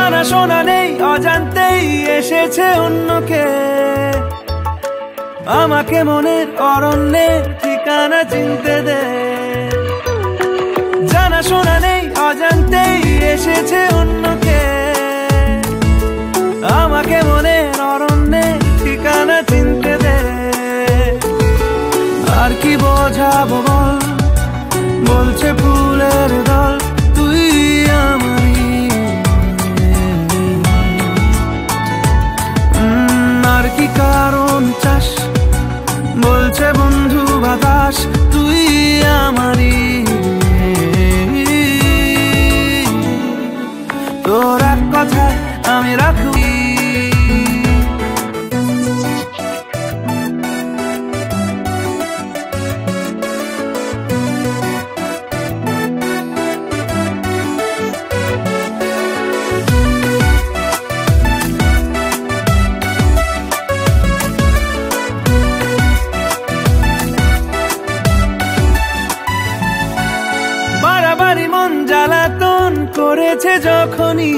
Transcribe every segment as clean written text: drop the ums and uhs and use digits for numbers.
জানা শোনা নেই অজান্তেই এসেছে অন্যকে, আমাকে মনের অরণ্যের ঠিকানা চিনতে দে। জানা শোনা নেই অজান্তেই এসেছে অন্যকে, আমাকে মনের অরণ্যের ঠিকানা চিনতে দে। আর কি বোঝাবো বল, বলছে ফুলের দল তুই আমারই। আর কি কারণ চাস, বলছে বন্ধু বাতাস তুই আমারই। তোর এক কথায় আমি রাখবি। বাড়াবাড়ি মন জ্বালাতন করেছে যখনই,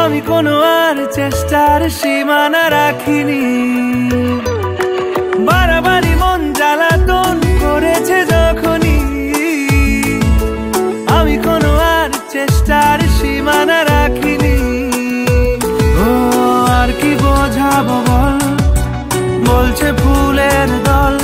আমি কোনো আর চেষ্টার সীমানা রাখিনি। বাড়াবাড়ি মন জ্বালাতন করেছে যখনই, আমি কোনো আর চেষ্টার সীমানা রাখিনি। ও আর কি বোঝাবো বল, বলছে ফুলের দল